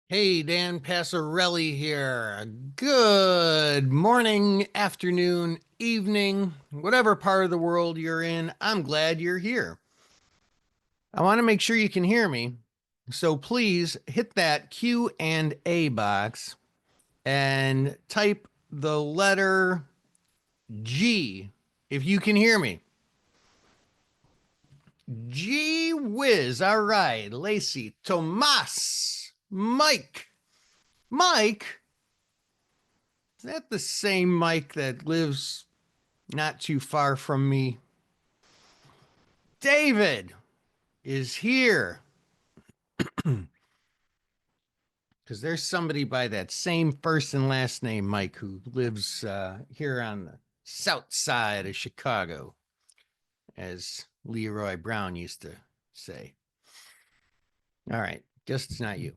Hey, Dan Passarelli here. Good morning, afternoon, evening, whatever part of the world you're in. I'm glad you're here. I want to make sure you can hear me. So please hit that Q and A box and type the letter G if you can hear me. Gee whiz. All right. Lacey, Tomas, Mike. Mike, is that the same Mike that lives not too far from me? David is here because there's somebody by that same first and last name, Mike, who lives here on the south side of Chicago, as Leroy Brown used to say. All right, guess it's not you.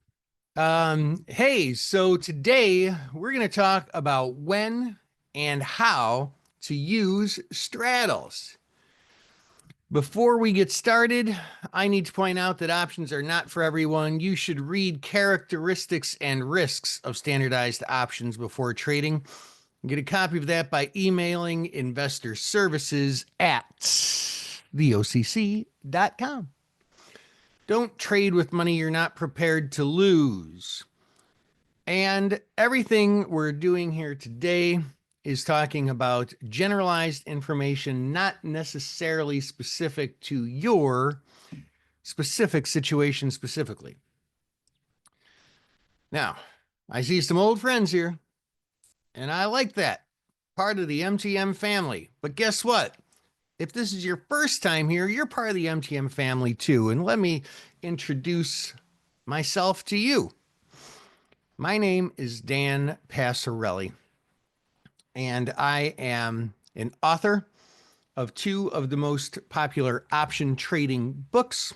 Hey, so today we're going to talk about when and how to use straddles. Before we get started, I need to point out that options are not for everyone. You should read characteristics and risks of standardized options before trading. Get a copy of that by emailing investorservices@theocc.com. Don't trade with money you're not prepared to lose. And everything we're doing here today is talking about generalized information, not necessarily specific to your specific situation specifically. Now, I see some old friends here, and I like that. Part of the MTM family. But guess what? If this is your first time here, you're part of the MTM family too. And let me introduce myself to you. My name is Dan Passarelli, and I am an author of two of the most popular option trading books,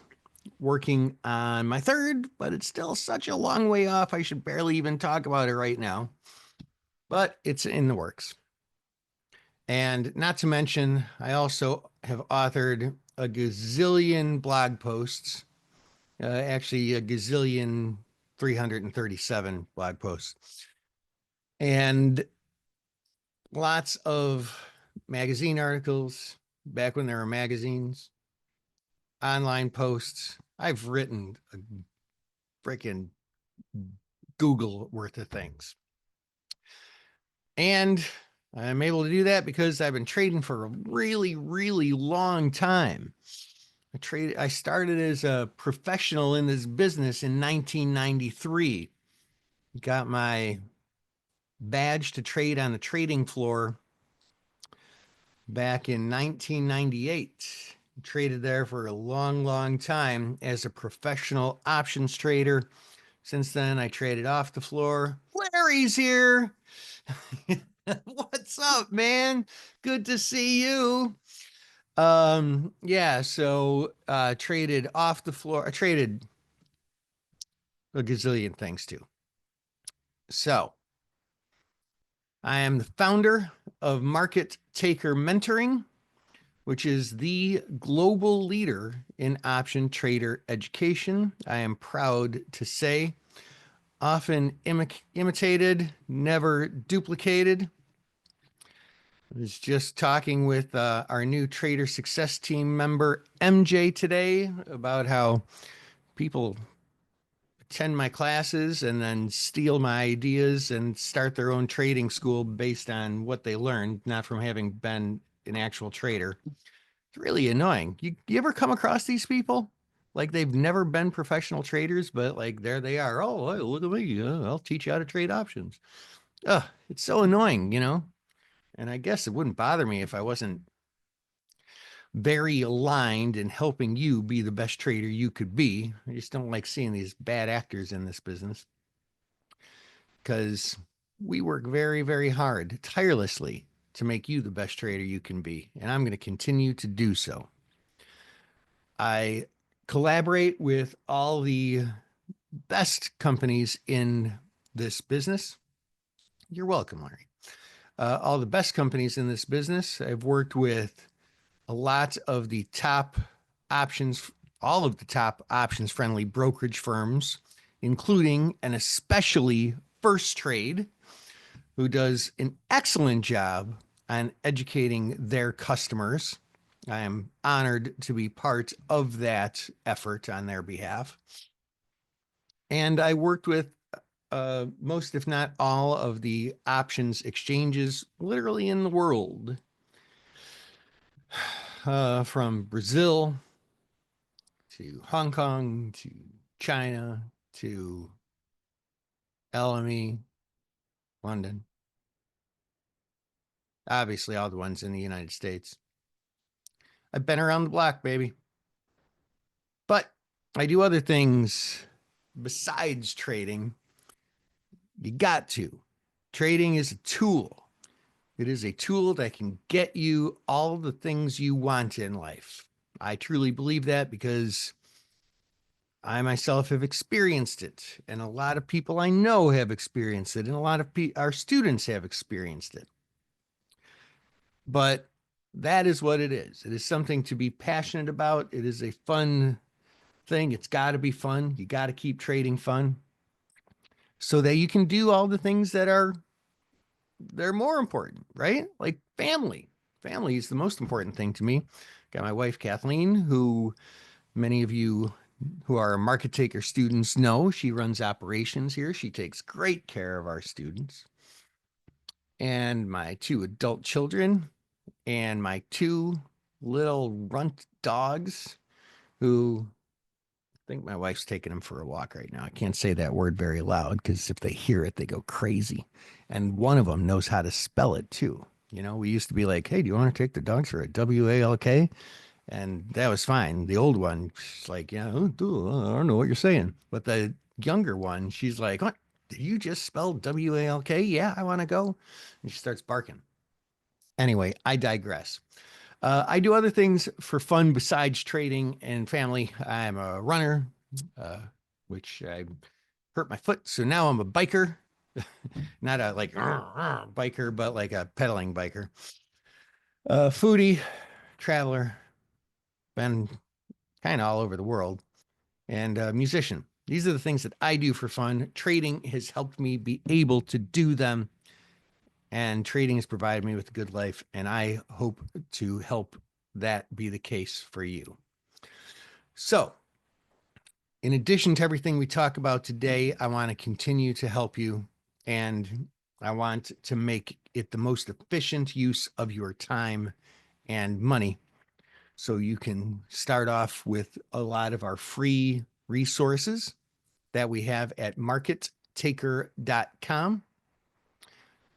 working on my third, but it's still such a long way off. I should barely even talk about it right now, but it's in the works. And not to mention, I also have authored a gazillion blog posts, actually a gazillion 337 blog posts, and lots of magazine articles back when there were magazines, online posts. I've written a freaking Google worth of things. And I'm able to do that because I've been trading for a really, really long time. I started as a professional in this business in 1993. Got my badge to trade on the trading floor back in 1998. Traded there for a long, long time as a professional options trader. Since then, I traded off the floor. Larry's here. What's up, man? Good to see you. Yeah, so traded off the floor. I traded a gazillion things too. So I am the founder of Market Taker Mentoring, which is the global leader in option trader education. I am proud to say, often imitated, never duplicated. I was just talking with our new trader success team member, MJ, today about how people attend my classes and then steal my ideas and start their own trading school based on what they learned, not from having been an actual trader. It's really annoying. You ever come across these people? Like they've never been professional traders, but like there they are. Oh, hey, look at me. I'll teach you how to trade options. It's so annoying, you know? And I guess it wouldn't bother me if I wasn't very aligned in helping you be the best trader you could be. I just don't like seeing these bad actors in this business because we work very, very hard, tirelessly to make you the best trader you can be. And I'm going to continue to do so. I collaborate with all the best companies in this business. You're welcome, Larry. All the best companies in this business. I've worked with a lot of the top options, all of the top options friendly brokerage firms including and especially Firstrade, who does an excellent job on educating their customers. I am honored to be part of that effort on their behalf. And I worked with most, if not all, of the options exchanges literally in the world, from Brazil to Hong Kong to China to LME, London, obviously all the ones in the United States. I've been around the block, baby. But I do other things besides trading. You got to. Trading is a tool. It is a tool that can get you all the things you want in life. I truly believe that because I myself have experienced it, and a lot of people I know have experienced it, and a lot of our students have experienced it. But that is what it is. It is something to be passionate about. It is a fun thing. It's got to be fun. You got to keep trading fun so that you can do all the things that they're more important, right? Like family. Family is the most important thing to me. Got my wife, Kathleen, who many of you who are market taker students know. She runs operations here. She takes great care of our students. And my 2 adult children and my 2 little runt dogs who I think my wife's taking them for a walk right now. I can't say that word very loud because if they hear it, they go crazy. And one of them knows how to spell it too. You know, we used to be like, hey, do you want to take the dogs for a WALK? And that was fine. The old one, she's like, yeah, I don't know what you're saying. But the younger one, she's like, what? Did you just spell WALK? Yeah, I want to go. And she starts barking. Anyway, I digress. I do other things for fun besides trading and family. I'm a runner, uh, which I hurt my foot. So now I'm a biker, not a like biker, but like a pedaling biker. Foodie, traveler, been kind of all over the world, and a musician. These are the things that I do for fun. Trading has helped me be able to do them, and trading has provided me with a good life. And I hope to help that be the case for you. So, in addition to everything we talk about today, I want to continue to help you, and I want to make it the most efficient use of your time and money so you can start off with a lot of our free resources that we have at markettaker.com.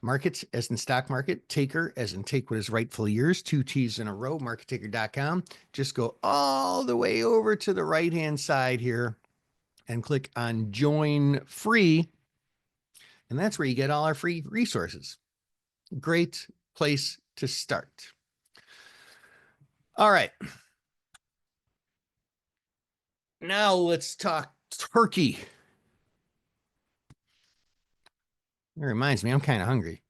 Markets as in stock market, taker as in take what is rightfully yours, 2 T's in a row, markettaker.com. Just go all the way over to the right-hand side here and click on join free. And that's where you get all our free resources. Great place to start. All right. Now let's talk turkey. It reminds me, I'm kind of hungry.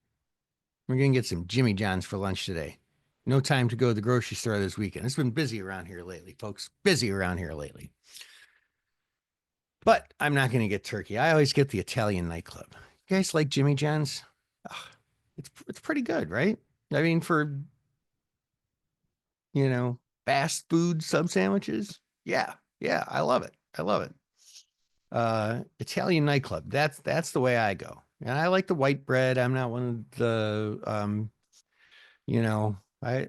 We're going to get some Jimmy John's for lunch today. No time to go to the grocery store this weekend. It's been busy around here lately, folks. Busy around here lately. But I'm not going to get turkey. I always get the Italian nightclub. You guys like Jimmy John's? Oh, it's pretty good, right? I mean, for, fast food sub sandwiches. Yeah. Yeah. I love it. I love it. Italian nightclub. That's the way I go. And I like the white bread. I'm not one of the, you know, I,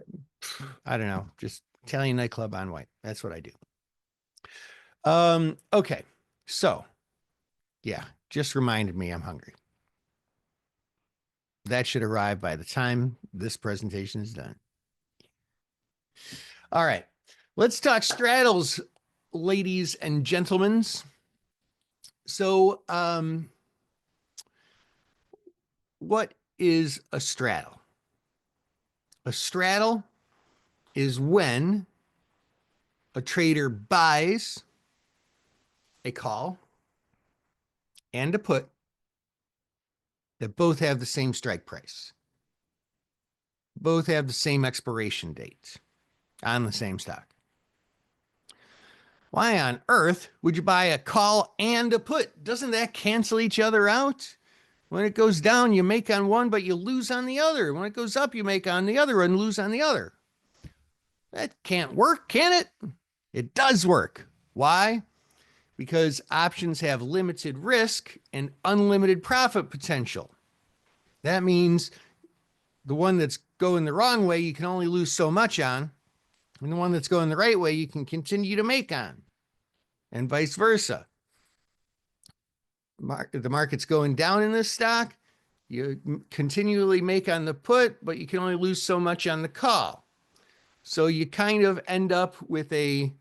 I don't know, just Italian nightclub on white. That's what I do. Okay. So yeah, just reminded me I'm hungry. That should arrive by the time this presentation is done. All right. Let's talk straddles, ladies and gentlemen. So, what is a straddle? A straddle is when a trader buys a call and a put that both have the same strike price, both have the same expiration date on the same stock. Why on earth would you buy a call and a put? Doesn't that cancel each other out? When it goes down, you make on one, but you lose on the other. When it goes up, you make on the other and lose on the other. That can't work, can it? It does work. Why? Because options have limited risk and unlimited profit potential. That means the one that's going the wrong way, you can only lose so much on, and the one that's going the right way, you can continue to make on, and vice versa. The market's going down in this stock, you continually make on the put, but you can only lose so much on the call. So you kind of end up with a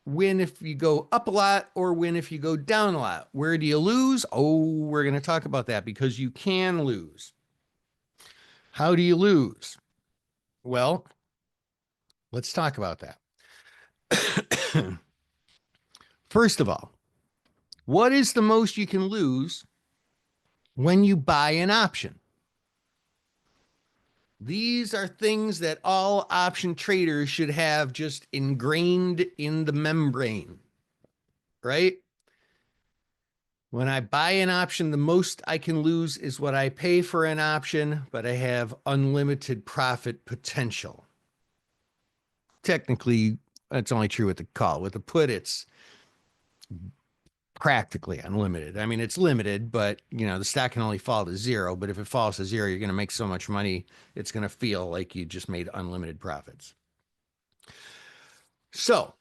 win if you go up a lot or win if you go down a lot. Where do you lose? Oh, we're going to talk about that because you can lose. How do you lose? Well, let's talk about that. First of all, what is the most you can lose when you buy an option? These are things that all option traders should have just ingrained in the membrane, right? When I buy an option, the most I can lose is what I pay for an option, but I have unlimited profit potential. Technically, that's only true with the call. With the put, it's practically unlimited. I mean, it's limited, but you know, the stock can only fall to zero. But if it falls to zero, you're going to make so much money, it's going to feel like you just made unlimited profits. So,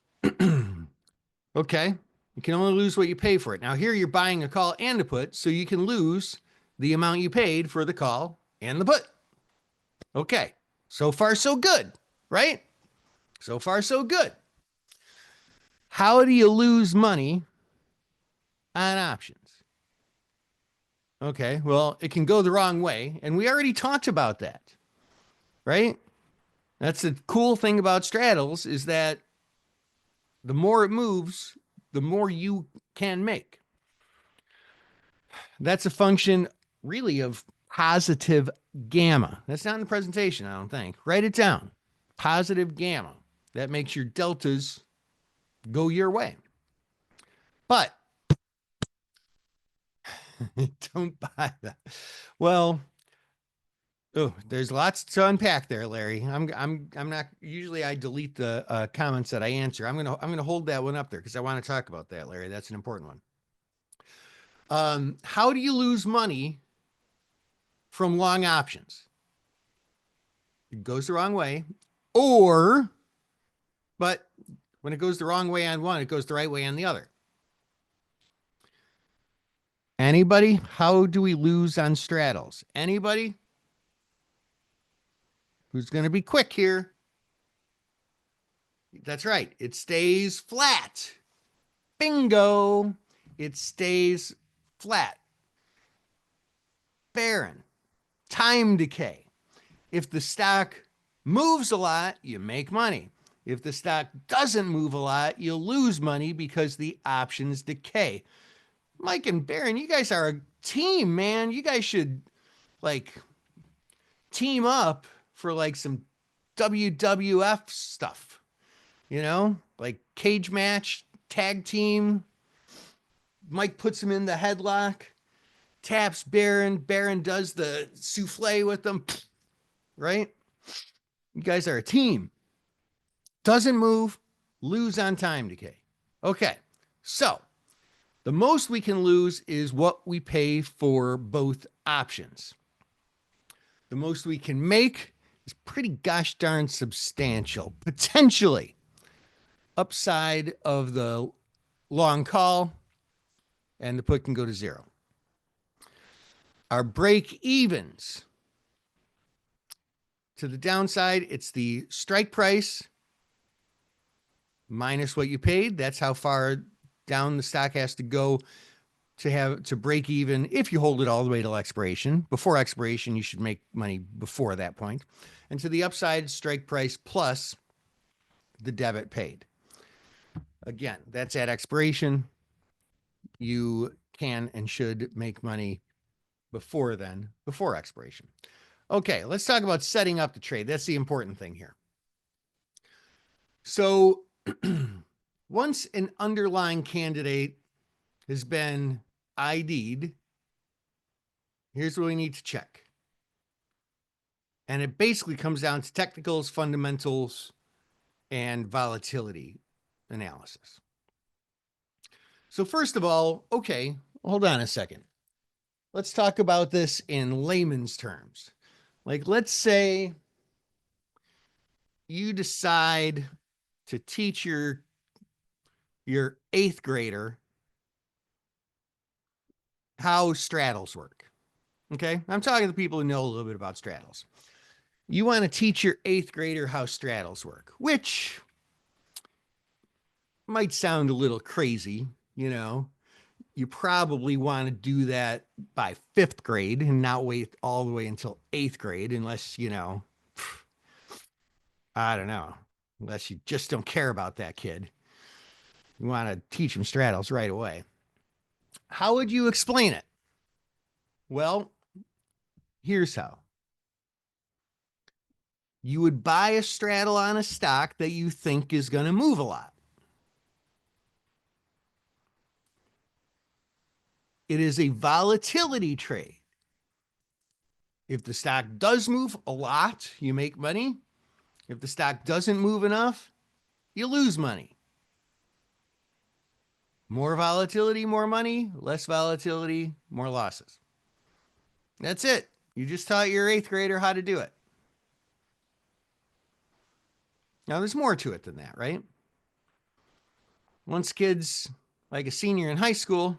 okay, you can only lose what you pay for it. Now, here you're buying a call and a put, so you can lose the amount you paid for the call and the put. Okay, so far, so good, right? So far, so good. How do you lose money on options? Okay, well, it can go the wrong way, and we already talked about that, right? That's the cool thing about straddles is that the more it moves, the more you can make. That's a function really of positive gamma. That's not in the presentation, I don't think. Write it down. Positive gamma. That makes your deltas go your way. But don't buy that. Well, oh, there's lots to unpack there, Larry. I'm not usually I delete the comments that I answer. I'm gonna hold that one up there because I want to talk about that, Larry. That's an important one. How do you lose money from long options? It goes the wrong way, but when it goes the wrong way on one, it goes the right way on the other. Anybody? How do we lose on straddles? Anybody? Who's going to be quick here? That's right. It stays flat. Bingo. It stays flat. Barren. Time decay. If the stock moves a lot, you make money. If the stock doesn't move a lot, you lose money because the options decay. Mike and Barron, you guys are a team, man. You guys should like team up for like some WWF stuff, you know, like cage match, tag team. Mike puts him in the headlock, taps Barron. Barron does the souffle with them, right? You guys are a team. Doesn't move, lose on time decay. Okay, so the most we can lose is what we pay for both options. The most we can make is pretty gosh darn substantial. Potentially upside of the long call, and the put can go to zero. Our break evens. To the downside, it's the strike price minus what you paid. That's how far down the stock has to go to break even. If you hold it all the way till expiration. Before expiration, you should make money before that point. And to the upside, strike price plus the debit paid. Again, that's at expiration. You can and should make money before then, before expiration. Okay, let's talk about setting up the trade. That's the important thing here. So Once an underlying candidate has been ID'd, here's what we need to check. And it basically comes down to technicals, fundamentals, and volatility analysis. So first of all, okay, hold on a second. Let's talk about this in layman's terms. Like, let's say you decide to teach your 8th grader how straddles work. Okay, I'm talking to people who know a little bit about straddles. You want to teach your 8th grader how straddles work, which might sound a little crazy, you know. You probably want to do that by 5th grade and not wait all the way until 8th grade, unless, you know, I don't know, unless you just don't care about that kid. You want to teach him straddles right away. How would you explain it? Well, here's how. You would buy a straddle on a stock that you think is going to move a lot. It is a volatility trade. If the stock does move a lot, you make money. If the stock doesn't move enough, you lose money. More volatility, more money. Less volatility, more losses. That's it. You just taught your 8th grader how to do it. Now, there's more to it than that, right? Once kids, like a senior in high school,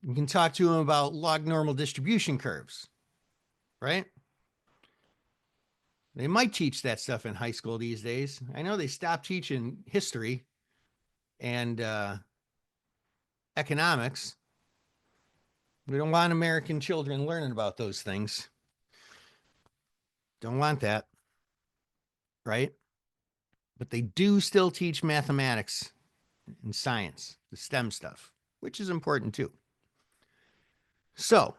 you can talk to them about log normal distribution curves, right? They might teach that stuff in high school these days. I know they stopped teaching history and economics. We don't want American children learning about those things. Don't want that, right? But they do still teach mathematics and science, the STEM stuff, which is important too. So,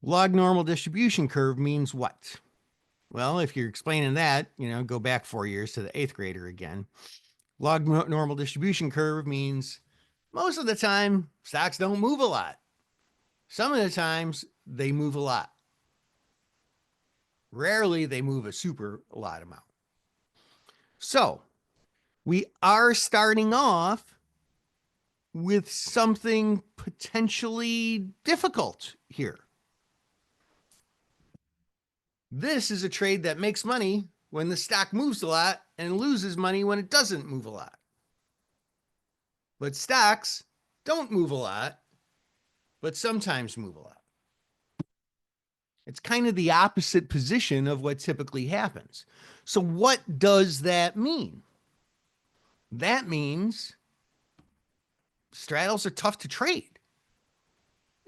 log normal distribution curve means what? Well, if you're explaining that, you know, go back 4 years to the 8th grader again. Log normal distribution curve means most of the time stocks don't move a lot. Some of the times they move a lot. Rarely they move a super lot amount. So we are starting off with something potentially difficult here. This is a trade that makes money when the stock moves a lot and loses money when it doesn't move a lot. But stocks don't move a lot, but sometimes move a lot. It's kind of the opposite position of what typically happens. So what does that mean? That means straddles are tough to trade,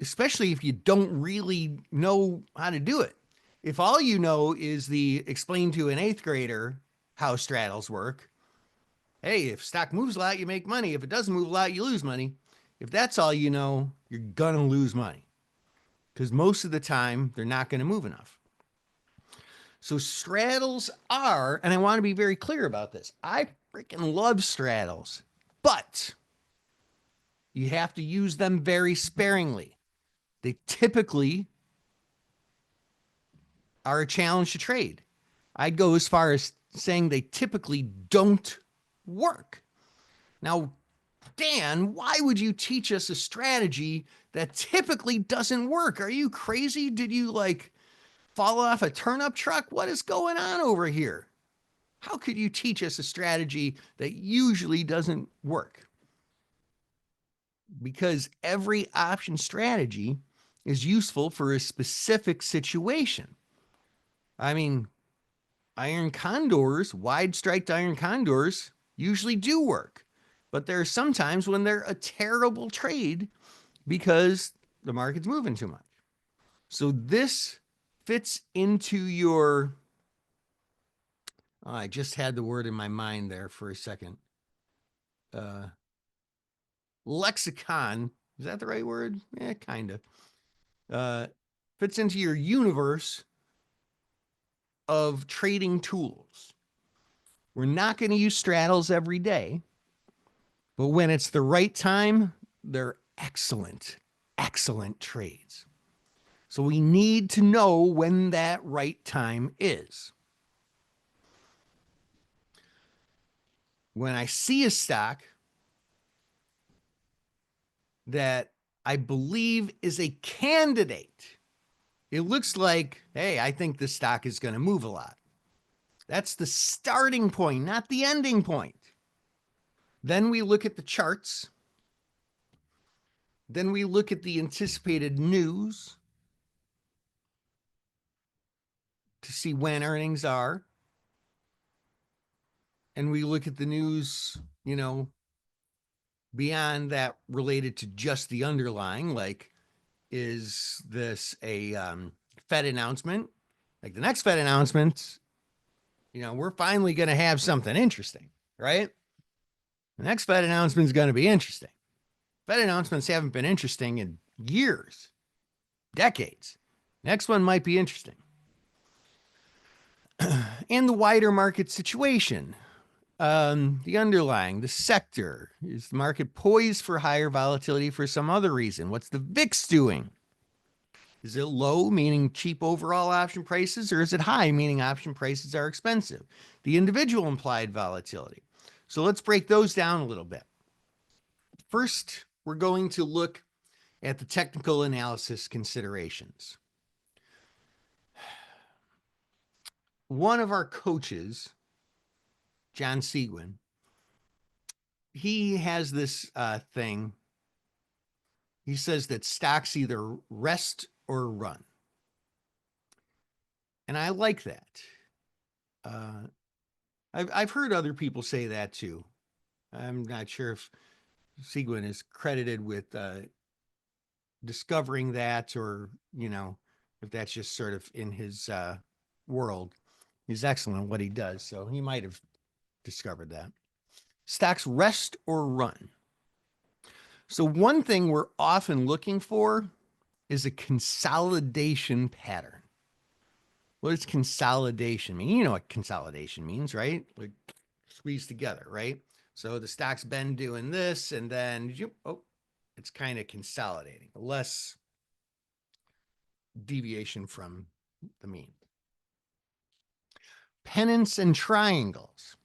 especially if you don't really know how to do it. If all you know is the explain to an 8th grader how straddles work, hey, if stock moves a lot, you make money. If it doesn't move a lot, you lose money. If that's all you know, you're going to lose money because most of the time they're not going to move enough. So straddles are, and I want to be very clear about this, I freaking love straddles, but you have to use them very sparingly. They typically are a challenge to trade. I'd go as far as saying they typically don't work. Now, Dan, why would you teach us a strategy that typically doesn't work? Are you crazy? Did you like fall off a turnip truck? What is going on over here? How could you teach us a strategy that usually doesn't work? Because every option strategy is useful for a specific situation. I mean, iron condors, wide striped iron condors, usually do work. But there are some times when they're a terrible trade because the market's moving too much. So this fits into your, I just had the word in my mind there for a second. Lexicon, is that the right word? Yeah, kind of. Fits into your universe of trading tools. We're not going to use straddles every day, but when it's the right time, they're excellent, excellent trades. So we need to know when that right time is. When I see a stock that I believe is a candidate, it looks like, hey, I think this stock is going to move a lot. That's the starting point, not the ending point. Then we look at the charts. Then we look at the anticipated news to see when earnings are. And we look at the news, beyond that related to just the underlying, like, is this a Fed announcement? Like the next Fed announcement, we're finally going to have something interesting, right? The next Fed announcement is going to be interesting. Fed announcements haven't been interesting in years, decades. Next one might be interesting. And the wider market situation, the underlying, the sector, is the market poised for higher volatility for some other reason? What's the VIX doing? Is it low, meaning cheap overall option prices, or is it high, meaning option prices are expensive? The individual implied volatility. So let's break those down a little bit. First, we're going to look at the technical analysis considerations. One of our coaches, John Seguin, he has this thing. He says that stocks either rest or run. And I like that. I've heard other people say that too. I'm not sure if Seguin is credited with discovering that, or, if that's just sort of in his world. He's excellent at what he does, so he might have discovered that. Stocks rest or run. So one thing we're often looking for is a consolidation pattern. What does consolidation mean? You know what consolidation means, right? Like squeeze together, right? So the stock's been doing this, and then it's kind of consolidating, less deviation from the mean. Pennants and triangles.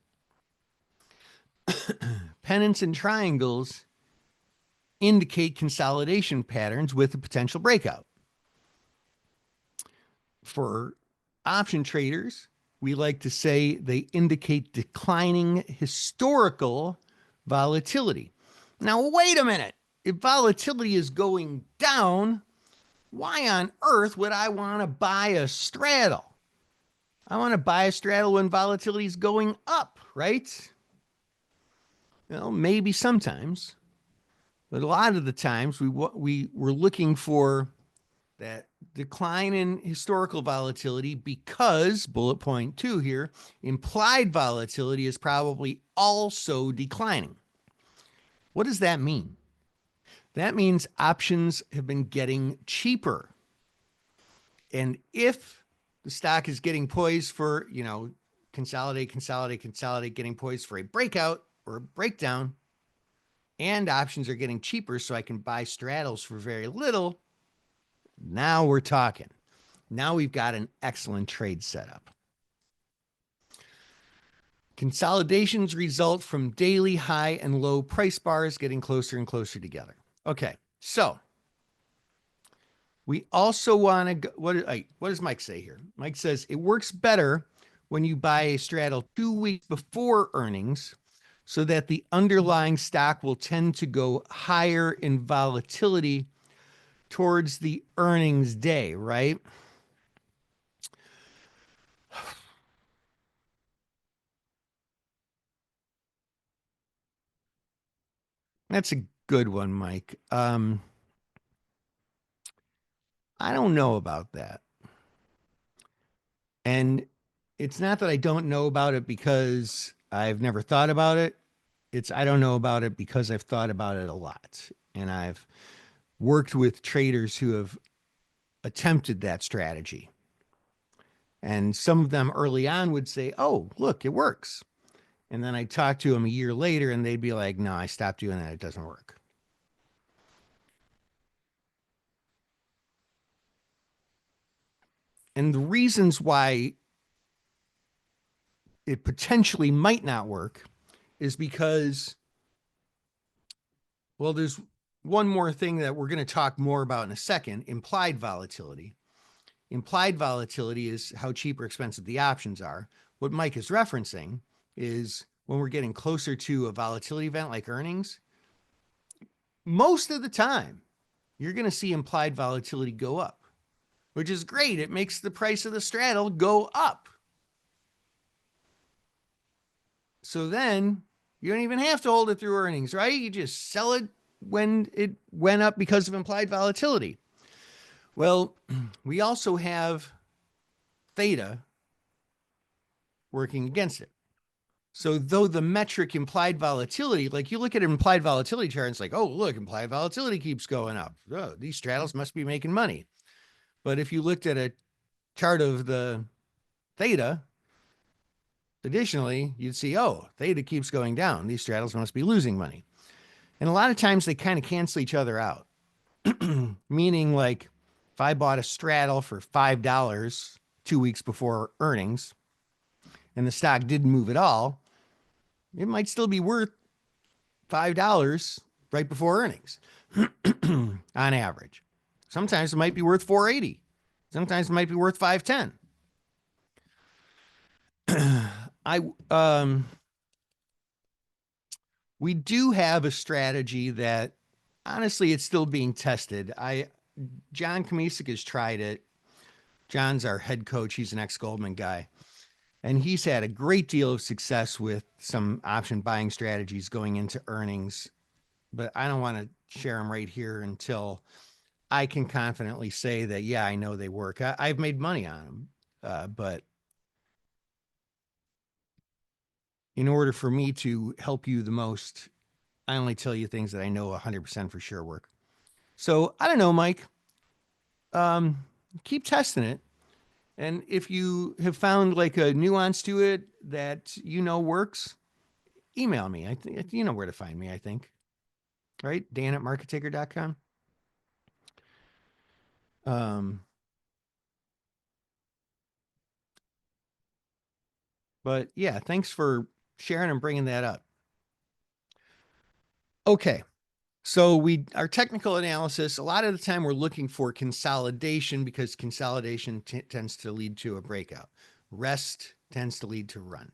Pennants and triangles indicate consolidation patterns with a potential breakout. For option traders, we like to say they indicate declining historical volatility. Now, wait a minute. If volatility is going down, why on earth would I want to buy a straddle? I want to buy a straddle when volatility is going up, right? Well, maybe sometimes, but a lot of the times we're looking for that decline in historical volatility because, bullet point 2 here, implied volatility is probably also declining. What does that mean? That means options have been getting cheaper. And if the stock is getting poised for, consolidate, getting poised for a breakout or a breakdown, and options are getting cheaper so I can buy straddles for very little, now we're talking. Now we've got an excellent trade setup. Consolidations result from daily high and low price bars getting closer and closer together. Okay, so we also want to go, what does Mike say here? Mike says it works better when you buy a straddle 2 weeks before earnings so that the underlying stock will tend to go higher in volatility towards the earnings day, right? That's a good one, Mike. I don't know about that. And it's not that I don't know about it because I've never thought about it. I don't know about it because I've thought about it a lot. And I've worked with traders who have attempted that strategy. And some of them early on would say, oh, look, it works. And then I talk to them a year later and they'd be like, no, I stopped doing that. It doesn't work. And the reasons why it potentially might not work is because, well, there's one more thing that we're going to talk more about in a second, implied volatility. Implied volatility is how cheap or expensive the options are. What Mike is referencing is when we're getting closer to a volatility event like earnings, most of the time, you're going to see implied volatility go up, which is great. It makes the price of the straddle go up. So then you don't even have to hold it through earnings, right? You just sell it when it went up because of implied volatility. Well, we also have theta working against it. So though the metric implied volatility, like you look at an implied volatility chart, and it's like, oh, look, implied volatility keeps going up. Oh, these straddles must be making money. But if you looked at a chart of the theta, additionally, you'd see, oh, theta keeps going down. These straddles must be losing money. And a lot of times they kind of cancel each other out. Meaning, like, if I bought a straddle for $5 2 weeks before earnings and the stock didn't move at all, it might still be worth $5 right before earnings on average. Sometimes it might be worth $4.80. Sometimes it might be worth $5.10. We do have a strategy that honestly it's still being tested. John Kamisic has tried it. John's our head coach. He's an ex-Goldman guy. And he's had a great deal of success with some option buying strategies going into earnings. But I don't want to share them right here until I can confidently say that, yeah, I know they work. I've made money on them. But in order for me to help you the most, I only tell you things that I know 100% for sure work. So I don't know, Mike. Keep testing it. And if you have found like a nuance to it that you know works, email me. I think you know where to find me, I think. Right? Dan@markettaker.com. But yeah, thanks for sharing and bringing that up. Okay. So our technical analysis, a lot of the time we're looking for consolidation because consolidation tends to lead to a breakout. Rest tends to lead to run.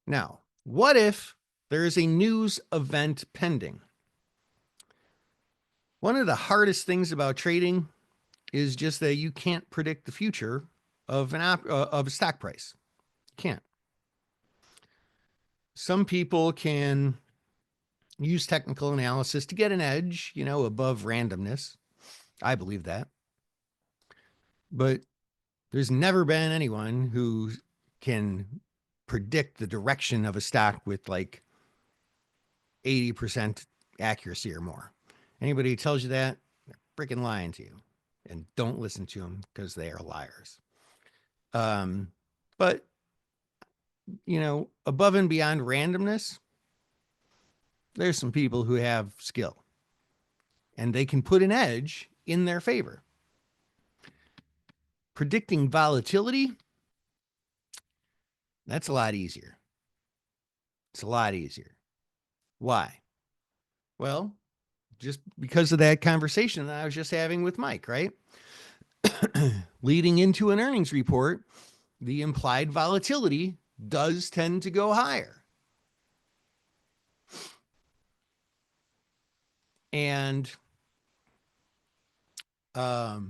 Now, what if there is a news event pending? One of the hardest things about trading is just that you can't predict the future of of a stock price. You can't. Some people can use technical analysis to get an edge, above randomness. I believe that. But there's never been anyone who can predict the direction of a stock with like 80% accuracy or more. Anybody who tells you that, they're freaking lying to you. And don't listen to them because they are liars. But, above and beyond randomness, there's some people who have skill. And they can put an edge in their favor. Predicting volatility, that's a lot easier. It's a lot easier. Why? Well, just because of that conversation that I was just having with Mike, right? Leading into an earnings report, the implied volatility does tend to go higher. And and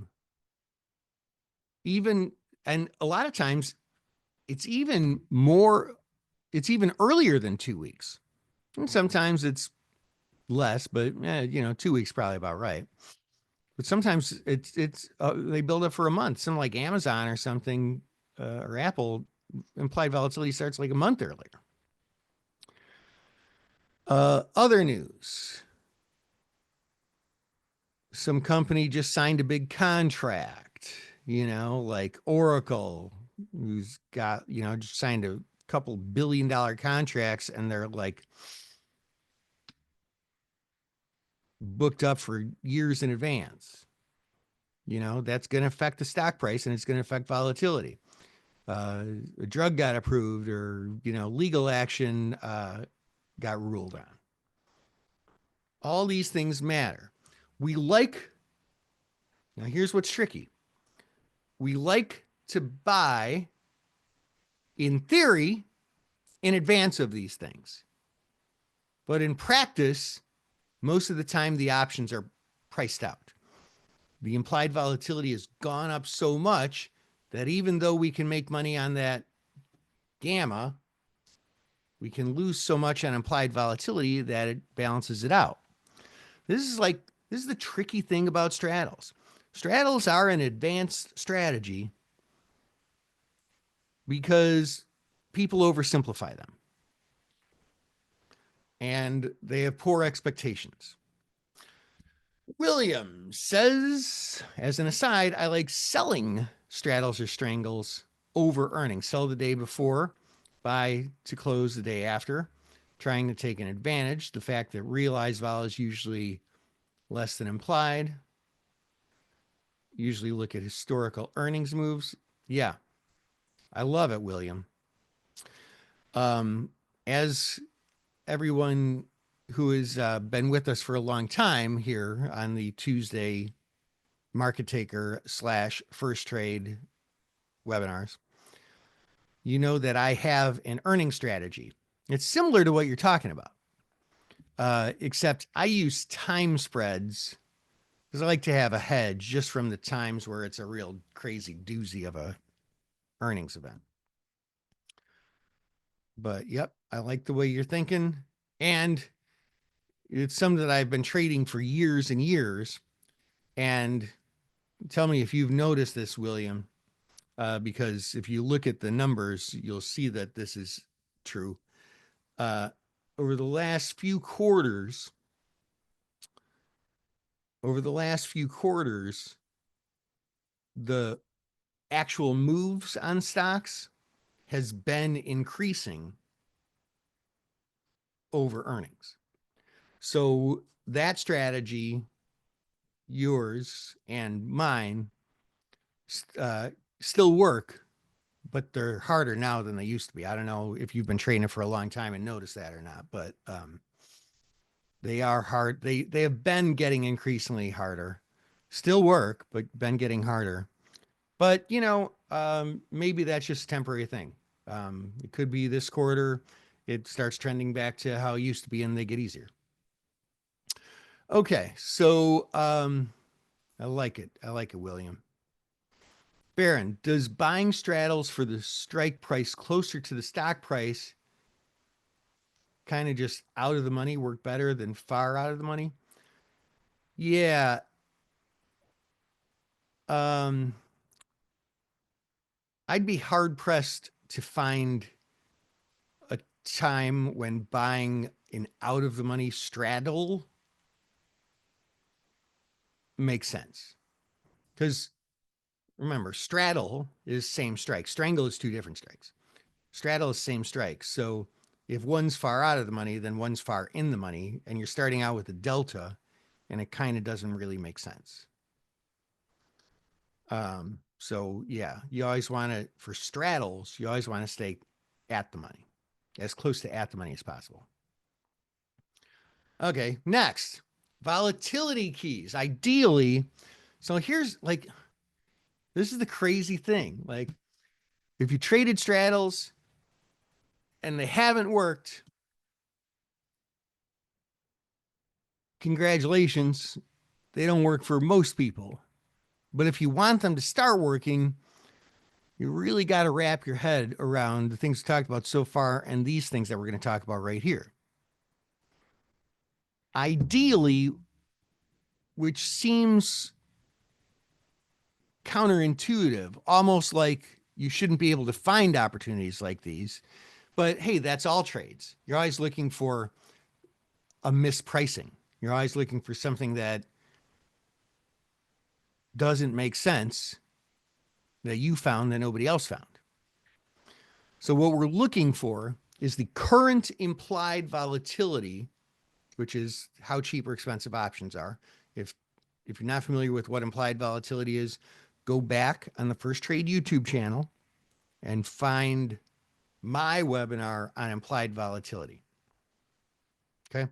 a lot of times it's even earlier than 2 weeks. And sometimes it's less, but 2 weeks probably about right. But sometimes it's they build up for a month. Something like Amazon or something, or Apple, implied volatility starts like a month earlier. Other news. Some company just signed a big contract, like Oracle who's got, just signed a couple $1 billion contracts and they're like booked up for years in advance. That's going to affect the stock price and it's going to affect volatility. A drug got approved or, legal action got ruled on. All these things matter. Now here's what's tricky. We like to buy, in theory, in advance of these things. But in practice, most of the time the options are priced out. The implied volatility has gone up so much that even though we can make money on that gamma, we can lose so much on implied volatility that it balances it out. This is the tricky thing about straddles. Straddles are an advanced strategy because people oversimplify them and they have poor expectations. William says, as an aside, I like selling straddles or strangles over earnings. Sell the day before, buy to close the day after, trying to take an advantage. The fact that realized vol is usually less than implied. Usually look at historical earnings moves. Yeah, I love it, William. As everyone who has been with us for a long time here on the Tuesday Market Taker / Firstrade webinars, you know that I have an earning strategy. It's similar to what you're talking about, except I use time spreads because I like to have a hedge just from the times where it's a real crazy doozy of a earnings event. But yep, I like the way you're thinking. And it's something that I've been trading for years and years. And tell me if you've noticed this, William, because if you look at the numbers, you'll see that this is true. Over the last few quarters, the actual moves on stocks has been increasing over earnings. So that strategy, yours and mine, still work, but they're harder now than they used to be. I don't know if you've been trading for a long time and noticed that or not, but they are hard. They have been getting increasingly harder. Still work, but been getting harder. But maybe that's just a temporary thing. It could be this quarter it starts trending back to how it used to be and they get easier. Okay, so I like it. I like it, William. Baron, does buying straddles for the strike price closer to the stock price kind of just out of the money work better than far out of the money? Yeah. I'd be hard pressed to find a time when buying an out of the money straddle makes sense. Because remember, straddle is same strike. Strangle is two different strikes. Straddle is same strike. So if one's far out of the money, then one's far in the money, and you're starting out with a delta, and it kind of doesn't really make sense. So yeah, you always want to, for straddles, you always want to stay at the money, as close to at the money as possible. Okay, next, volatility keys. Ideally, so here's this is the crazy thing. Like, if you traded straddles and they haven't worked, congratulations, they don't work for most people. But if you want them to start working, you really got to wrap your head around the things we talked about so far and these things that we're going to talk about right here. Ideally, which seems counterintuitive, almost like you shouldn't be able to find opportunities like these. But hey, that's all trades. You're always looking for a mispricing. You're always looking for something that doesn't make sense that you found that nobody else found. So what we're looking for is the current implied volatility, which is how cheap or expensive options are. If you're not familiar with what implied volatility is, go back on the Firstrade YouTube channel and find my webinar on implied volatility. Okay.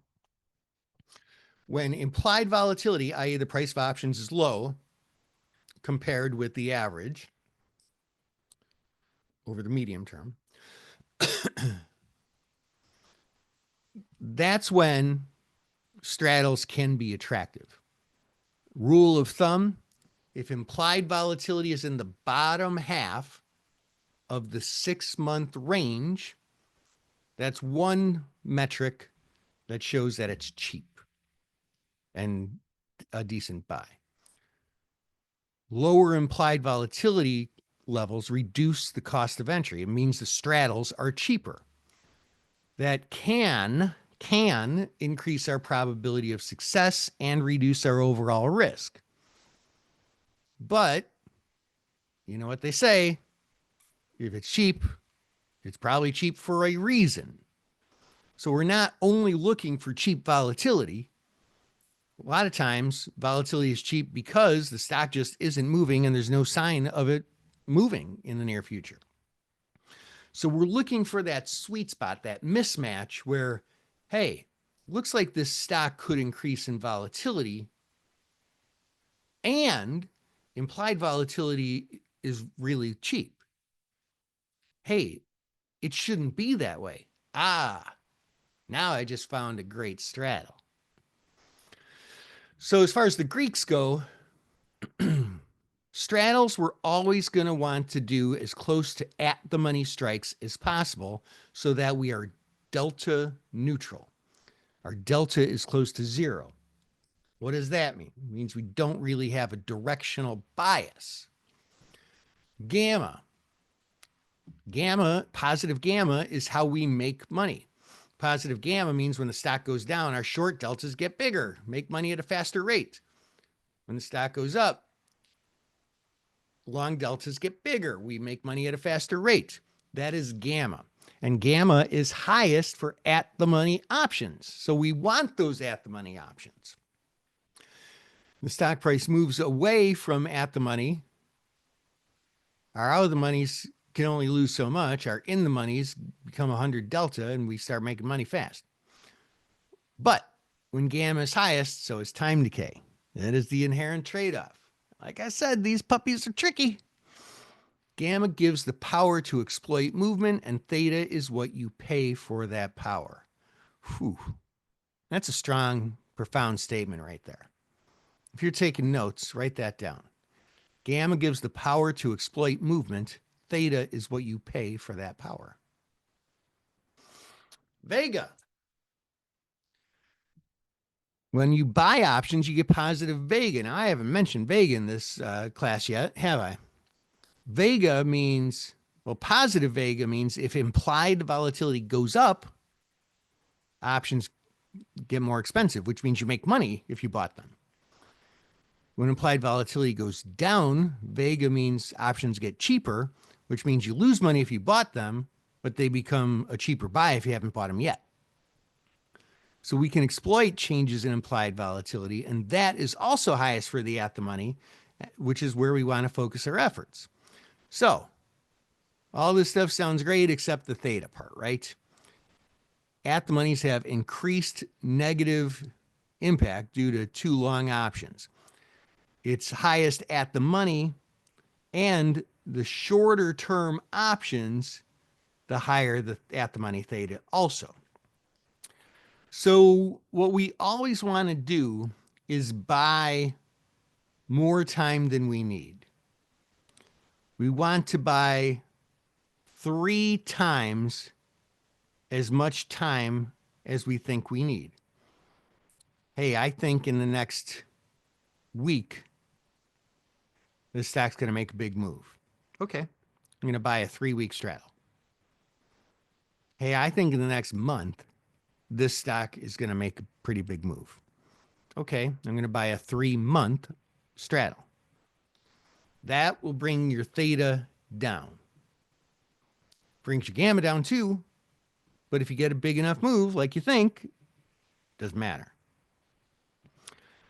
When implied volatility, i.e. the price of options, is low compared with the average over the medium term, that's when straddles can be attractive. Rule of thumb, if implied volatility is in the bottom half of the 6-month range, that's one metric that shows that it's cheap and a decent buy. Lower implied volatility levels reduce the cost of entry. It means the straddles are cheaper. That can increase our probability of success and reduce our overall risk. But you know what they say, if it's cheap, it's probably cheap for a reason. So we're not only looking for cheap volatility. A lot of times volatility is cheap because the stock just isn't moving and there's no sign of it moving in the near future. So we're looking for that sweet spot, that mismatch where, hey, looks like this stock could increase in volatility and implied volatility is really cheap. Hey, it shouldn't be that way. Now I just found a great straddle. So as far as the Greeks go, straddles we're always going to want to do as close to at the money strikes as possible so that we are delta neutral. Our delta is close to zero. What does that mean? It means we don't really have a directional bias. Gamma, positive gamma is how we make money. Positive gamma means when the stock goes down, our short deltas get bigger, make money at a faster rate. When the stock goes up, long deltas get bigger. We make money at a faster rate. That is gamma. And gamma is highest for at the money options. So we want those at the money options. The stock price moves away from at the money. Our out of the monies can only lose so much. Our in the monies become 100 delta and we start making money fast. But when gamma is highest, so is time decay. That is the inherent trade-off. Like I said, these puppies are tricky. Gamma gives the power to exploit movement, and theta is what you pay for that power. Whew. That's a strong, profound statement right there. If you're taking notes, write that down. Gamma gives the power to exploit movement. Theta is what you pay for that power. Vega. When you buy options, you get positive Vega. Now, I haven't mentioned Vega in this class yet, have I? Vega means, well, positive Vega means if implied volatility goes up, options get more expensive, which means you make money if you bought them. When implied volatility goes down, Vega means options get cheaper, which means you lose money if you bought them, but they become a cheaper buy if you haven't bought them yet. So we can exploit changes in implied volatility, and that is also highest for the at the money, which is where we want to focus our efforts. So all this stuff sounds great except the theta part, right? At the monies have increased negative impact due to too long options. It's highest at the money, and the shorter term options, the higher the at the money theta also. So what we always want to do is buy more time than we need. We want to buy 3 times as much time as we think we need. Hey, I think in the next week, this stock's going to make a big move. Okay, I'm going to buy a 3-week straddle. Hey, I think in the next month, this stock is going to make a pretty big move. Okay, I'm going to buy a 3-month straddle. That will bring your theta down. Brings your gamma down too. But if you get a big enough move like you think, doesn't matter.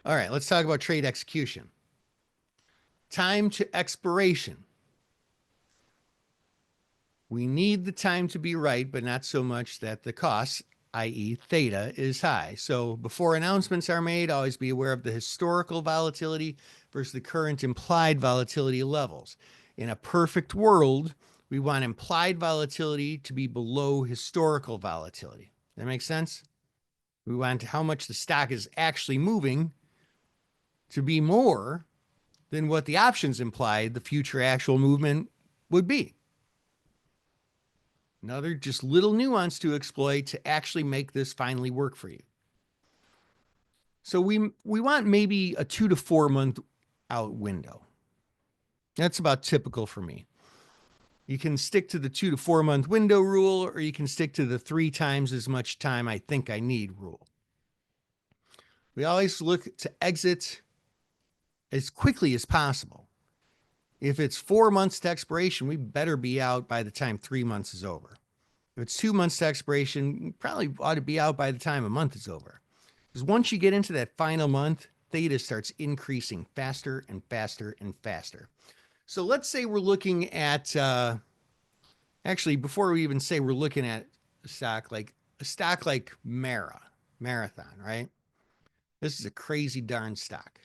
All right, let's talk about trade execution. Time to expiration. We need the time to be right, but not so much that the cost, i.e. theta, is high. So before announcements are made, always be aware of the historical volatility versus the current implied volatility levels. In a perfect world, we want implied volatility to be below historical volatility. That makes sense? We want how much the stock is actually moving to be more than what the options implied the future actual movement would be. Another just little nuance to exploit to actually make this finally work for you. So we want maybe a 2 to 4 month out window. That's about typical for me. You can stick to the 2 to 4 month window rule, or you can stick to the 3 times as much time I think I need rule. We always look to exit as quickly as possible. If it's 4 months to expiration, we better be out by the time 3 months is over. If it's 2 months to expiration, you probably ought to be out by the time a month is over. Because once you get into that final month, theta starts increasing faster and faster and faster. So let's say we're looking at, actually, before we even say we're looking at a stock like Marathon, right? This is a crazy darn stock.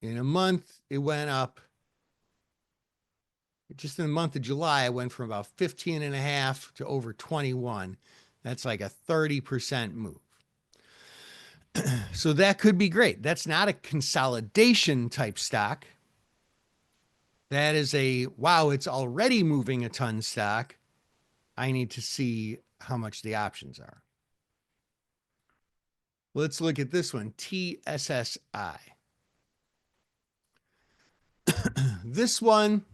In a month, it went up. Just in the month of July, I went from about 15 and a half to over 21. That's like a 30% move. So that could be great. That's not a consolidation type stock. That is a, wow, it's already moving a ton stock. I need to see how much the options are. Let's look at this one, TSSI. This one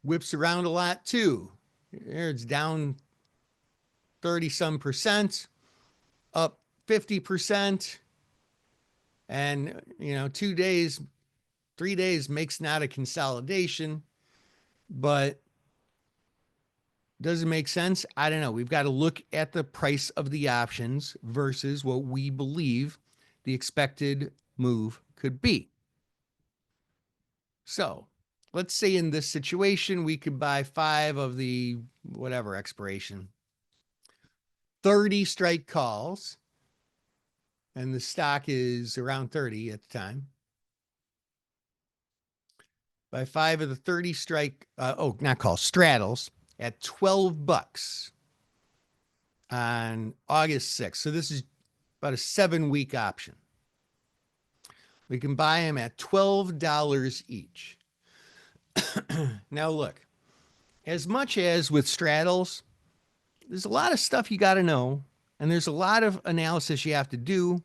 whips around a lot too. Here it's down 30 some percent, up 50%. And, 2 days, 3 days makes not a consolidation, but does it make sense? I don't know. We've got to look at the price of the options versus what we believe the expected move could be. So let's say in this situation, we could buy 5 of the whatever expiration, 30 strike calls, and the stock is around 30 at the time. Buy 5 of the 30 strike, not calls, straddles at $12 on August 6th. So this is about a 7-week option. We can buy them at $12 each. Now look, as much as with straddles, there's a lot of stuff you got to know, and there's a lot of analysis you have to do.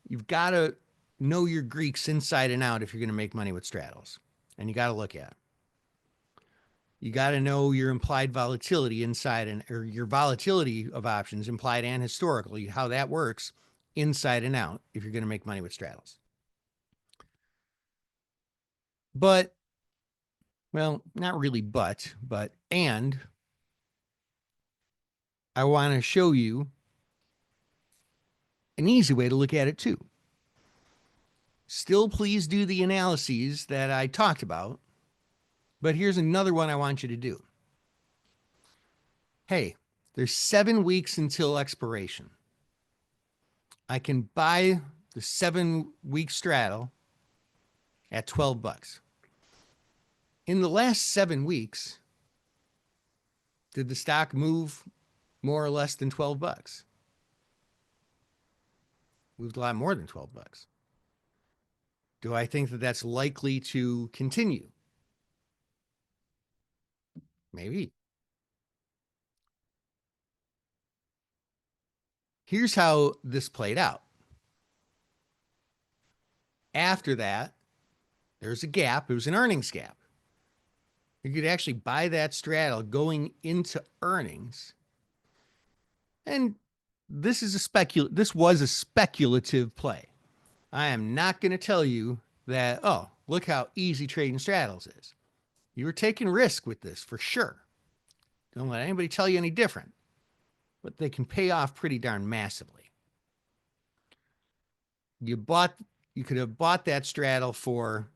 You've got to know your Greeks inside and out if you're going to make money with straddles, and you got to look at it. You got to know your implied volatility inside or your volatility of options, implied and historically, how that works inside and out if you're going to make money with straddles. But, well, not really but, and I want to show you an easy way to look at it too. Still, please do the analyses that I talked about, but here's another one I want you to do. Hey, there's 7 weeks until expiration. I can buy the 7-week straddle at $12. In the last 7 weeks, did the stock move more or less than $12? Moved a lot more than $12. Do I think that that's likely to continue? Maybe. Here's how this played out. After that, there's a gap. It was an earnings gap. You could actually buy that straddle going into earnings. And this was a speculative play. I am not going to tell you that, oh, look how easy trading straddles is. You were taking risk with this for sure. Don't let anybody tell you any different. But they can pay off pretty darn massively. You could have bought that straddle for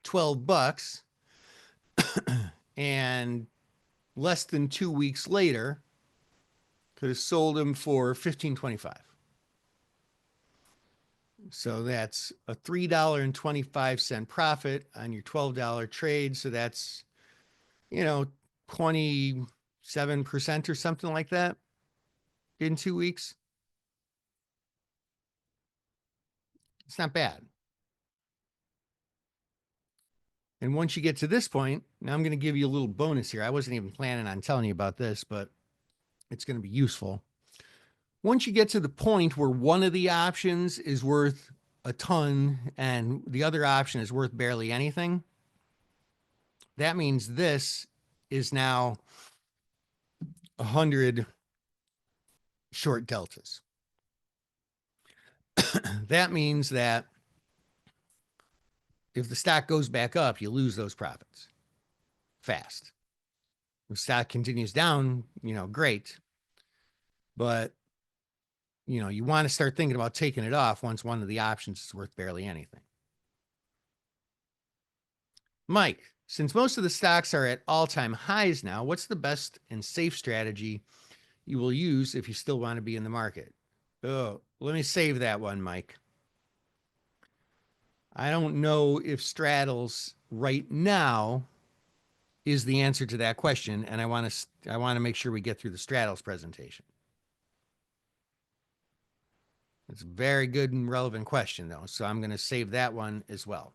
$12 and less than 2 weeks later could have sold them for $15.25. So that's a $3.25 profit on your $12 trade. So that's, 27% or something like that in 2 weeks. It's not bad. And once you get to this point, now I'm going to give you a little bonus here. I wasn't even planning on telling you about this, but it's going to be useful. Once you get to the point where one of the options is worth a ton and the other option is worth barely anything, that means this is now 100 short deltas. That means that if the stock goes back up, you lose those profits fast. If the stock continues down, great. But, you want to start thinking about taking it off once one of the options is worth barely anything. Mike, since most of the stocks are at all-time highs now, what's the best and safe strategy you will use if you still want to be in the market? Oh, let me save that one, Mike. I don't know if straddles right now is the answer to that question, and I want to make sure we get through the straddles presentation. It's a very good and relevant question, though, so I'm going to save that one as well.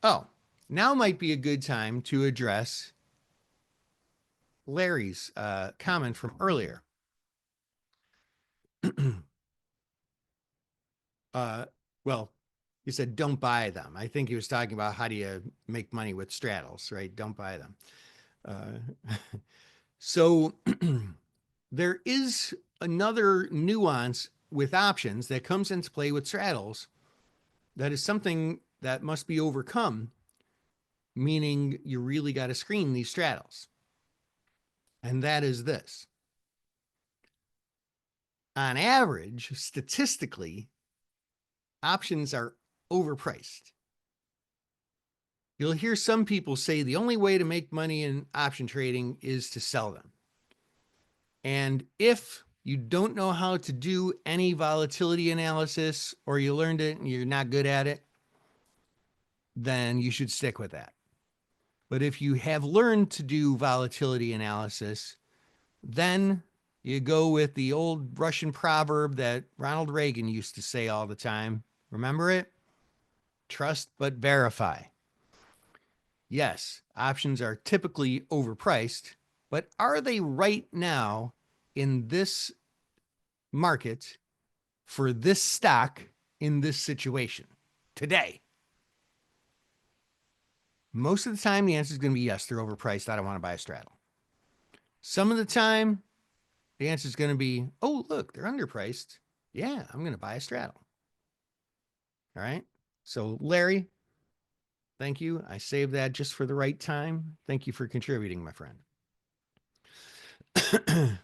Oh, now might be a good time to address Larry's comment from earlier. Well, he said, don't buy them. I think he was talking about how do you make money with straddles, right? Don't buy them. So there is another nuance with options that comes into play with straddles that is something that must be overcome, meaning you really got to screen these straddles. And that is this. On average, statistically, options are overpriced. You'll hear some people say the only way to make money in option trading is to sell them. And if you don't know how to do any volatility analysis, or you learned it and you're not good at it, then you should stick with that. But if you have learned to do volatility analysis, then you go with the old Russian proverb that Ronald Reagan used to say all the time. Remember it? Trust but verify. Yes, options are typically overpriced, but are they right now in this market for this stock in this situation today? Most of the time, the answer is going to be yes, they're overpriced. I don't want to buy a straddle. Some of the time, the answer is going to be, oh, look, they're underpriced. Yeah, I'm going to buy a straddle. All right. So, Larry, thank you. I saved that just for the right time. Thank you for contributing, my friend.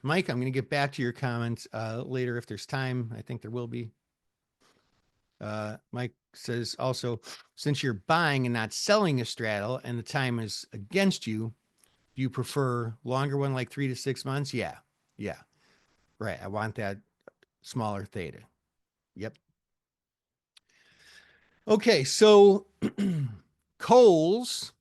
Mike, I'm going to get back to your comments later if there's time. I think there will be. Mike says also, since you're buying and not selling a straddle and the time is against you, do you prefer longer one like 3 to 6 months? Yeah. Yeah. Right. I want that smaller theta. Yep. Okay. So Kohl's,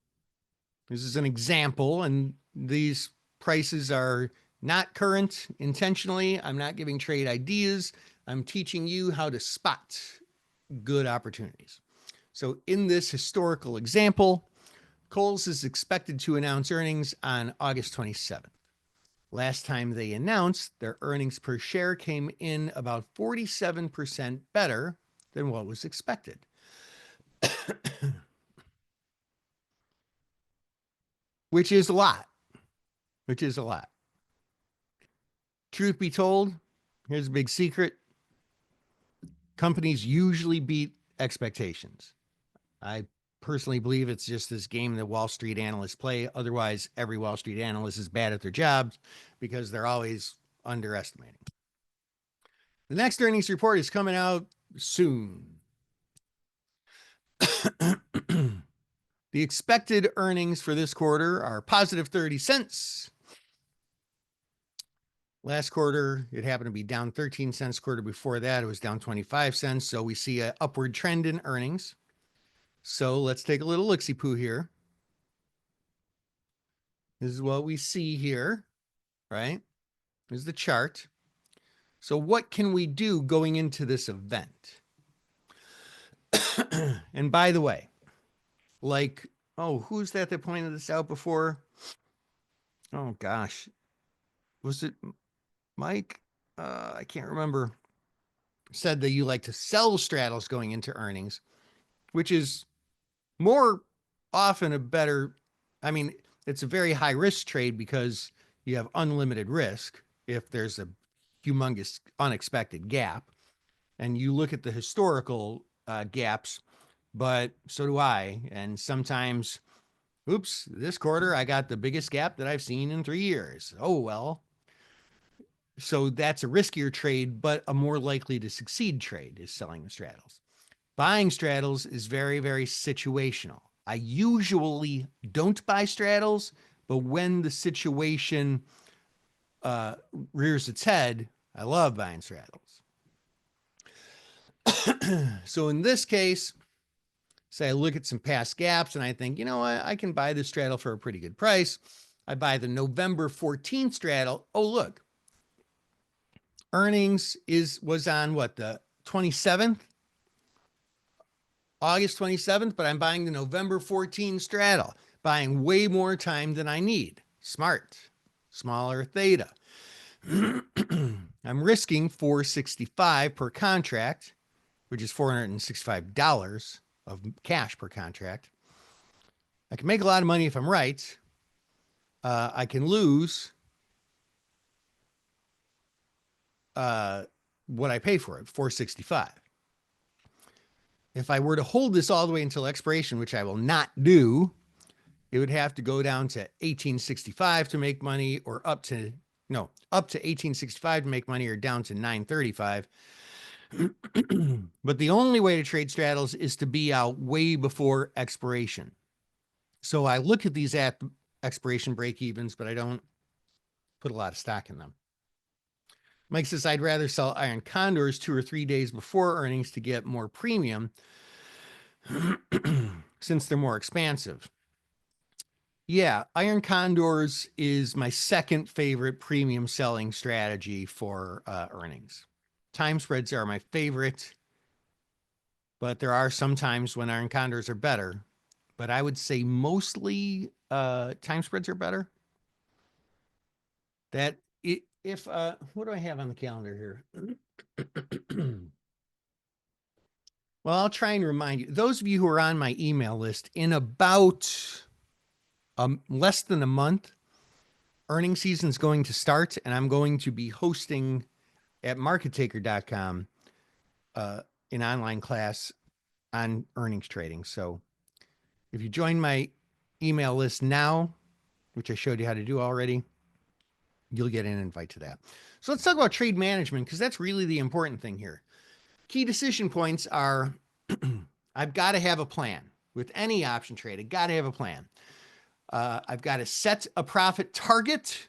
this is an example, and these prices are not current intentionally. I'm not giving trade ideas. I'm teaching you how to spot good opportunities. So in this historical example, Kohl's is expected to announce earnings on August 27th. Last time they announced, their earnings per share came in about 47% better than what was expected. Which is a lot. Truth be told, here's a big secret. Companies usually beat expectations. I personally believe it's just this game that Wall Street analysts play. Otherwise, every Wall Street analyst is bad at their jobs because they're always underestimating. The next earnings report is coming out soon. The expected earnings for this quarter are positive 30 cents. Last quarter, it happened to be down 13 cents. Quarter before that, it was down 25 cents. So we see an upward trend in earnings. So let's take a little look-see-poo here. This is what we see here, right? Here's the chart. So what can we do going into this event? And by the way, like, oh, who's that pointed this out before? Oh, gosh. Was it Mike? I can't remember. Said that you like to sell straddles going into earnings, which is more often a better, I mean, it's a very high risk trade because you have unlimited risk if there's a humongous unexpected gap. And you look at the historical gaps, but so do I. And sometimes, oops, this quarter I got the biggest gap that I've seen in 3 years. Oh, well. So that's a riskier trade, but a more likely to succeed trade is selling the straddles. Buying straddles is very, very situational. I usually don't buy straddles, but when the situation rears its head, I love buying straddles. So in this case, say I look at some past gaps and I think, you know what, I can buy this straddle for a pretty good price. I buy the November 14th straddle. Oh, look, earnings was on what, the 27th? August 27th, but I'm buying the November 14 straddle, buying way more time than I need. Smart, smaller theta. I'm risking $465 per contract, which is $465 of cash per contract. I can make a lot of money if I'm right. I can lose what I pay for it, $465. If I were to hold this all the way until expiration, which I will not do, it would have to go down to 1865 to make money, or up to 1865 to make money, or down to 935. But the only way to trade straddles is to be out way before expiration. So I look at these at expiration break evens, but I don't put a lot of stock in them. Mike says, I'd rather sell iron condors 2 or 3 days before earnings to get more premium since they're more expansive. Yeah, iron condors is my second favorite premium selling strategy for earnings. Time spreads are my favorite, but there are some times when iron condors are better. But I would say mostly time spreads are better. That if what do I have on the calendar here? Well, I'll try and remind you. Those of you who are on my email list, in about less than a month, earnings season is going to start, and I'm going to be hosting at markettaker.com an online class on earnings trading. So if you join my email list now, which I showed you how to do already, you'll get an invite to that. So let's talk about trade management, because that's really the important thing here. Key decision points are I've got to have a plan. With any option trade, I've got to have a plan. I've got to set a profit target.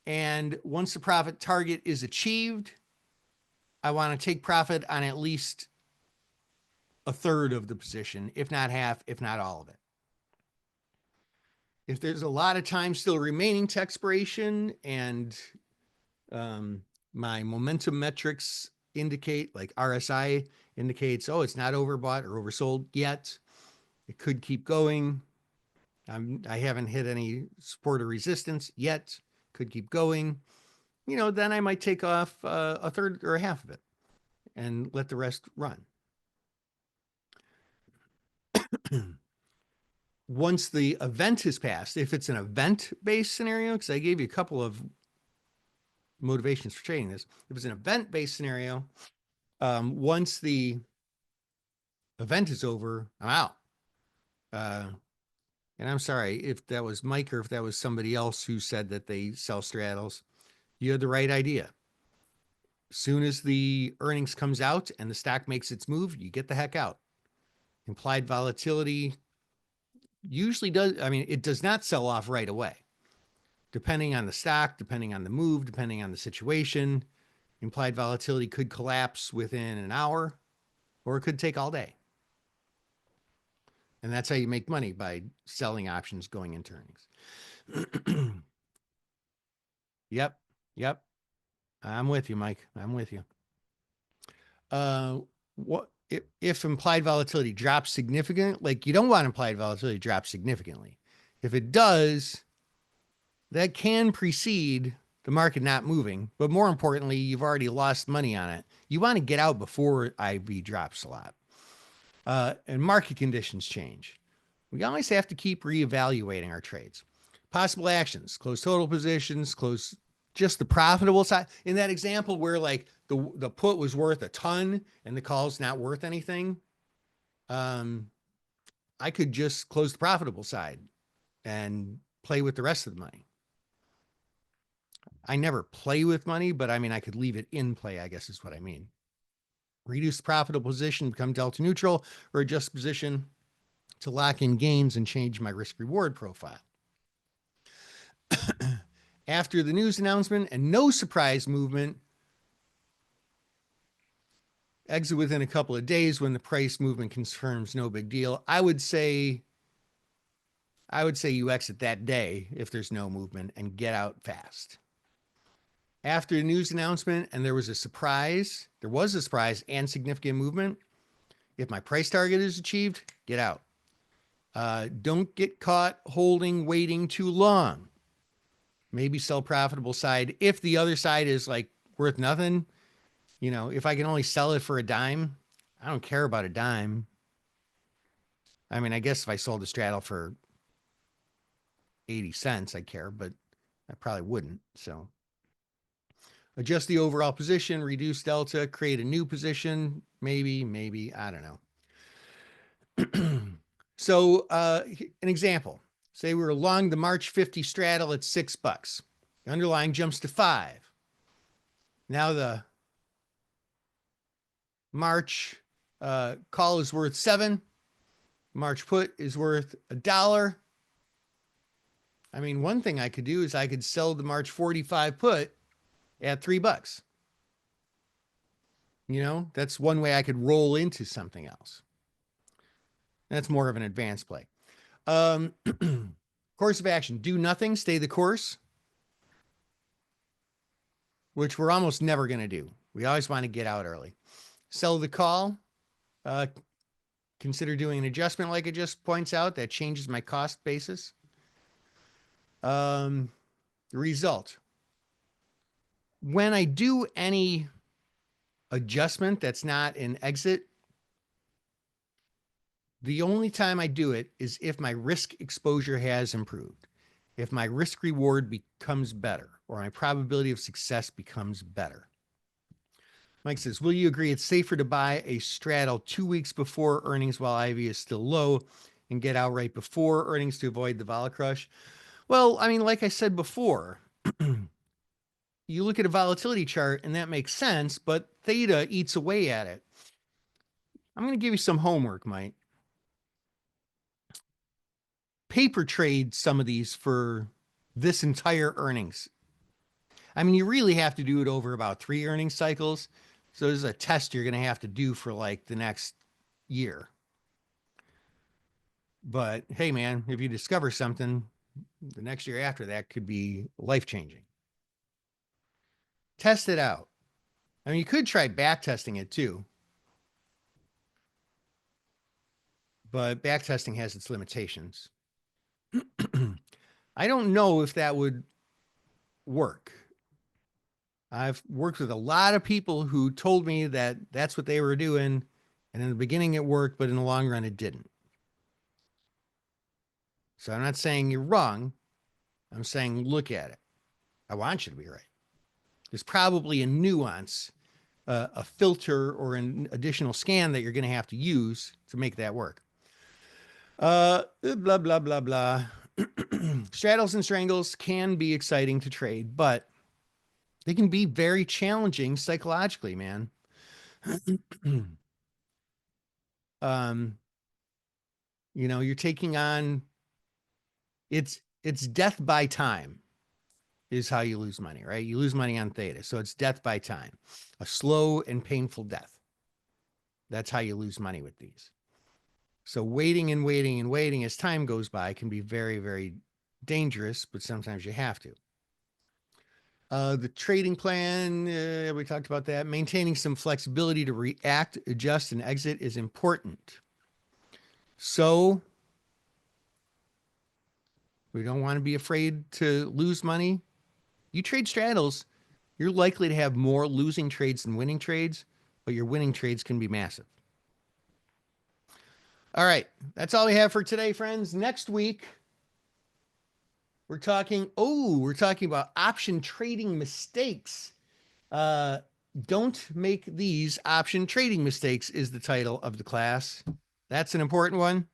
And once the profit target is achieved, I want to take profit on at least a third of the position, if not half, if not all of it. If there's a lot of time still remaining to expiration and my momentum metrics indicate, like RSI indicates, oh, it's not overbought or oversold yet, it could keep going. I haven't hit any support or resistance yet, could keep going. You know, then I might take off a third or a half of it and let the rest run. Once the event has passed, if it's an event-based scenario, because I gave you a couple of motivations for trading this. If it's an event-based scenario, once the event is over, I'm out. And I'm sorry if that was Mike or if that was somebody else who said that they sell straddles. You had the right idea. As soon as the earnings comes out and the stock makes its move, you get the heck out. Implied volatility usually does, I mean, it does not sell off right away. Depending on the stock, depending on the move, depending on the situation, implied volatility could collapse within an hour or it could take all day. And that's how you make money, by selling options going into earnings. Yep. Yep. I'm with you, Mike. I'm with you. What if implied volatility drops significantly? Like, you don't want implied volatility to drop significantly. If it does, that can precede the market not moving. But more importantly, you've already lost money on it. You want to get out before IV drops a lot. And market conditions change. We always have to keep reevaluating our trades. Possible actions: close total positions, close just the profitable side. In that example where like the put was worth a ton and the call's not worth anything, I could just close the profitable side and play with the rest of the money. I never play with money, but I mean, I could leave it in play, I guess is what I mean. Reduce the profitable position, become delta neutral, or adjust position to lock in gains and change my risk reward profile. After the news announcement and no surprise movement, exit within a couple of days when the price movement confirms no big deal. I would say you exit that day if there's no movement and get out fast. After the news announcement and there was a surprise and significant movement, if my price target is achieved, get out. Don't get caught holding, waiting too long. Maybe sell profitable side. If the other side is like worth nothing, you know, if I can only sell it for a dime, I don't care about a dime. I mean, I guess if I sold a straddle for 80 cents, I'd care, but I probably wouldn't. So adjust the overall position, reduce delta, create a new position. Maybe, I don't know. So an example, say we were long the March 50 straddle at $6. The underlying jumps to 5. Now the March call is worth 7. March put is worth $1. I mean, one thing I could do is I could sell the March 45 put at $3. You know, that's one way I could roll into something else. That's more of an advanced play. Course of action: do nothing, stay the course, which we're almost never going to do. We always want to get out early. Sell the call. Consider doing an adjustment like it just points out. That changes my cost basis. The result: when I do any adjustment that's not an exit, the only time I do it is if my risk exposure has improved, if my risk reward becomes better, or my probability of success becomes better. Mike says, will you agree it's safer to buy a straddle 2 weeks before earnings while IV is still low and get out right before earnings to avoid the vol crush? Well, I mean, like I said before, you look at a volatility chart and that makes sense, but theta eats away at it. I'm going to give you some homework, Mike. Paper trade some of these for this entire earnings. I mean, you really have to do it over about 3 earnings cycles. So this is a test you're going to have to do for like the next year. But hey, man, if you discover something, the next year after that could be life-changing. Test it out. I mean, you could try back testing it too. But back testing has its limitations. I don't know if that would work. I've worked with a lot of people who told me that that's what they were doing. And in the beginning it worked, but in the long run it didn't. So I'm not saying you're wrong. I'm saying look at it. I want you to be right. There's probably a nuance, a filter or an additional scan that you're going to have to use to make that work. Blah, blah, blah, blah. Straddles and strangles can be exciting to trade, but they can be very challenging psychologically, man. um, you're taking on it's death by time is how you lose money, right? You lose money on theta. So it's death by time, a slow and painful death. That's how you lose money with these. So waiting and waiting and waiting as time goes by can be very, very dangerous, but sometimes you have to. The trading plan, we talked about that. Maintaining some flexibility to react, adjust, and exit is important. So we don't want to be afraid to lose money. You trade straddles, you're likely to have more losing trades than winning trades, but your winning trades can be massive. All right, that's all we have for today, friends. Next week, we're talking about option trading mistakes. Don't make these option trading mistakes is the title of the class. That's an important one.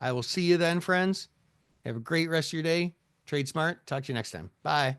I will see you then, friends. Have a great rest of your day. Trade smart. Talk to you next time. Bye.